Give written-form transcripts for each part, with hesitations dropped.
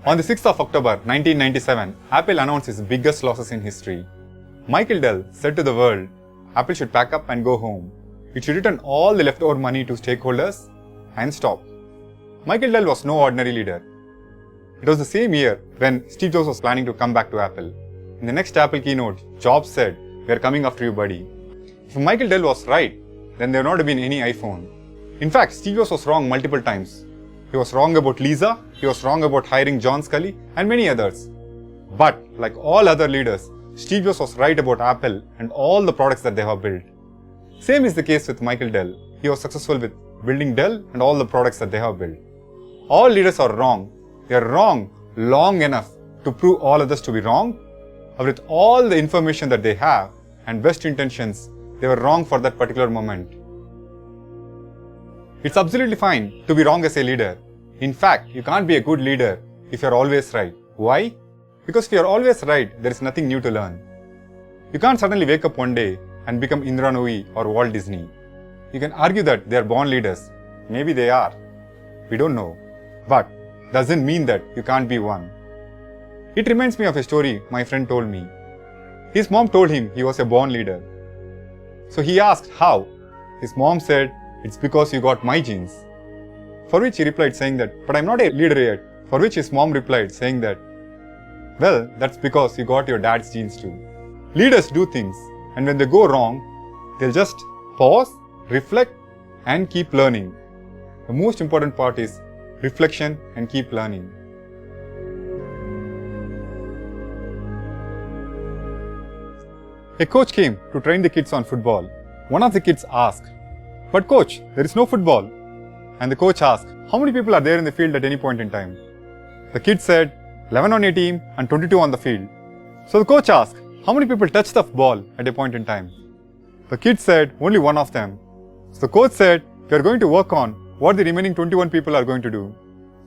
On the 6th of October 1997, Apple announced its biggest losses in history. Michael Dell said to the world, Apple should pack up and go home. It should return all the leftover money to stakeholders and stop. Michael Dell was no ordinary leader. It was the same year when Steve Jobs was planning to come back to Apple. In the next Apple keynote, Jobs said, "We are coming after you, buddy." If Michael Dell was right, then there would not have been any iPhone. In fact, Steve Jobs was wrong multiple times. He was wrong about Lisa, he was wrong about hiring John Scully, and many others. But, like all other leaders, Steve Jobs was right about Apple and all the products that they have built. Same is the case with Michael Dell. He was successful with building Dell and all the products that they have built. All leaders are wrong. They are wrong long enough to prove all others to be wrong, or with all the information that they have and best intentions, they were wrong for that particular moment. It's absolutely fine to be wrong as a leader. In fact, you can't be a good leader if you're always right. Why? Because if you're always right, there is nothing new to learn. You can't suddenly wake up one day and become Indra Nooyi or Walt Disney. You can argue that they are born leaders. Maybe they are. We don't know. But doesn't mean that you can't be one. It reminds me of a story my friend told me. His mom told him he was a born leader. So he asked how. His mom said, "It's because you got my genes." For which he replied saying that, "But I'm not a leader yet." For which his mom replied saying that, "Well, that's because you got your dad's genes too." Leaders do things, and when they go wrong, they'll just pause, reflect, and keep learning. The most important part is reflection and keep learning. A coach came to train the kids on football. One of the kids asked, "But coach, there is no football." And the coach asked, "How many people are there in the field at any point in time?" The kid said, 11 on a team and 22 on the field. So the coach asked, "How many people touch the ball at a point in time?" The kid said, "Only one of them." So the coach said, "We are going to work on what the remaining 21 people are going to do.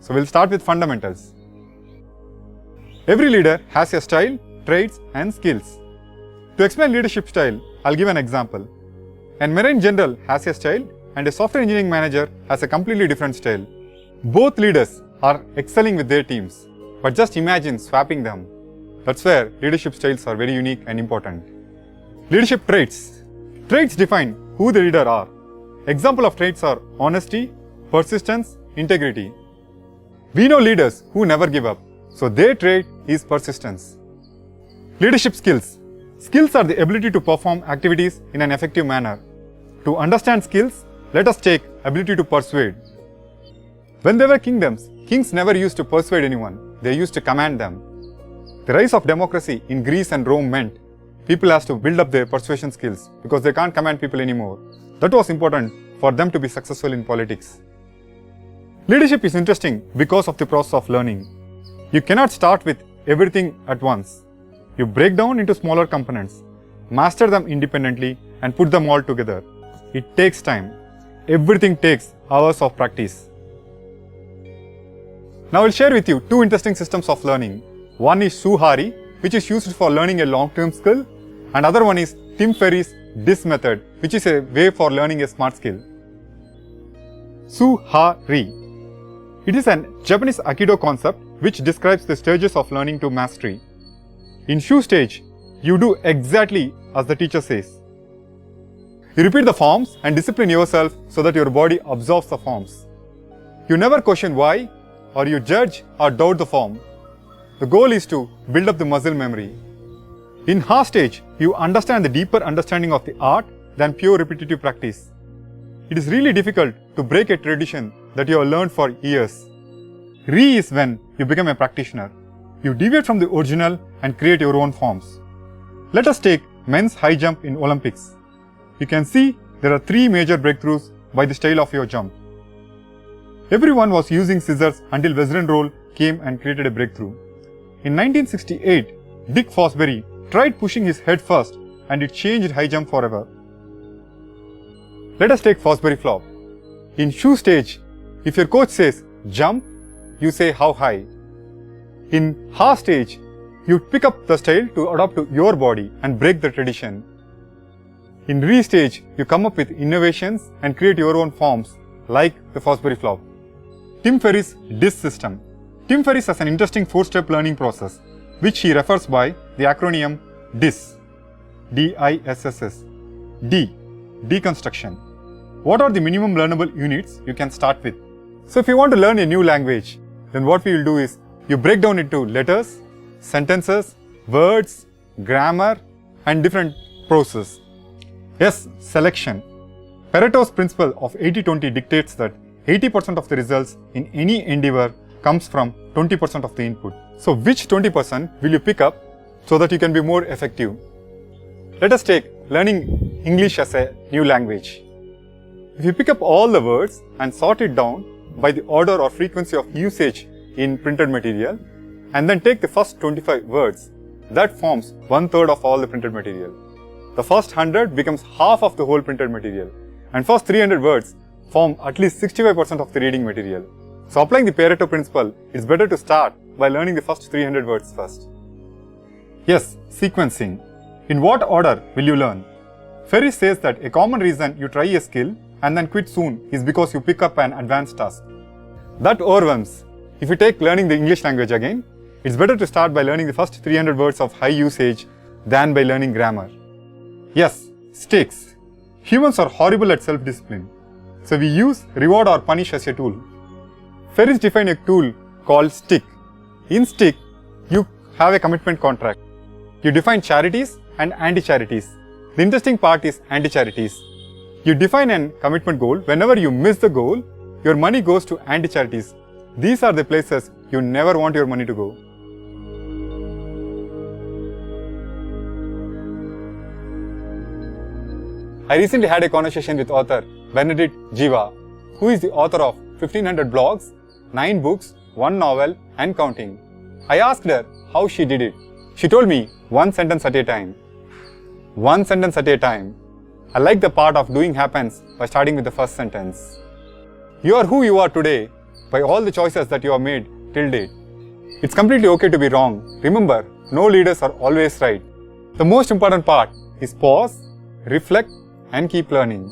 So we'll start with fundamentals." Every leader has a style, traits, and skills. To explain leadership style, I'll give an example. A marine general has a style and a software engineering manager has a completely different style. Both leaders are excelling with their teams, but just imagine swapping them. That's where leadership styles are very unique and important. Leadership traits. Traits define who the leader are. Example of traits are honesty, persistence, integrity. We know leaders who never give up, so their trait is persistence. Leadership skills. Skills are the ability to perform activities in an effective manner. To understand skills, let us take ability to persuade. When there were kingdoms, kings never used to persuade anyone, they used to command them. The rise of democracy in Greece and Rome meant people has to build up their persuasion skills because they can't command people anymore. That was important for them to be successful in politics. Leadership is interesting because of the process of learning. You cannot start with everything at once. You break down into smaller components, master them independently, and put them all together. It takes time. Everything takes hours of practice. Now I'll share with you two interesting systems of learning. One is Suhari, which is used for learning a long-term skill, and other one is Tim Ferriss' DIS method, which is a way for learning a smart skill. Suhari. It is a Japanese Aikido concept which describes the stages of learning to mastery. In Shu stage, you do exactly as the teacher says. You repeat the forms and discipline yourself so that your body absorbs the forms. You never question why, or you judge or doubt the form. The goal is to build up the muscle memory. In Ha stage, you understand the deeper understanding of the art than pure repetitive practice. It is really difficult to break a tradition that you have learned for years. Re is when you become a practitioner. You deviate from the original and create your own forms. Let us take men's high jump in Olympics. You can see there are three major breakthroughs by the style of your jump. Everyone was using scissors until Wesleyan roll came and created a breakthrough. In 1968, Dick Fosbury tried pushing his head first and it changed high jump forever. Let us take Fosbury flop. In Shu stage, if your coach says jump, you say how high. In Ha stage, you pick up the style to adapt to your body and break the tradition. In Re stage, you come up with innovations and create your own forms like the Fosbury flop. Tim Ferriss' DIS system. Tim Ferriss has an interesting 4-step learning process, which he refers by the acronym DISS. D-I-S-S-S. D. Deconstruction. What are the minimum learnable units you can start with? So if you want to learn a new language, then what we will do is, you break down into letters, sentences, words, grammar, and different processes. S. Selection. Pareto's principle of 80-20 dictates that 80% of the results in any endeavor comes from 20% of the input. So which 20% will you pick up so that you can be more effective? Let us take learning English as a new language. If you pick up all the words and sort it down by the order or frequency of usage in printed material, and then take the first 25 words, that forms 1/3 of all the printed material. The first 100 becomes half of the whole printed material, and first 300 words form at least 65% of the reading material. So applying the Pareto principle, it's better to start by learning the first 300 words first. Yes, sequencing. In what order will you learn? Ferriss says that a common reason you try a skill and then quit soon is because you pick up an advanced task. That overwhelms. If you take learning the English language again, it's better to start by learning the first 300 words of high usage than by learning grammar. Yes, stakes. Humans are horrible at self-discipline. So we use reward or punish as a tool. Ferriss defined a tool called STICK. In STICK, you have a commitment contract. You define charities and anti-charities. The interesting part is anti-charities. You define a commitment goal. Whenever you miss the goal, your money goes to anti-charities. These are the places you never want your money to go. I recently had a conversation with author Benedict Jiva, who is the author of 1500 blogs, 9 books, 1 novel and counting. I asked her how she did it. She told me, one sentence at a time. One sentence at a time. I like the part of doing happens by starting with the first sentence. You are who you are today by all the choices that you have made till date. It's completely okay to be wrong. Remember, no leaders are always right. The most important part is pause, reflect, and keep learning.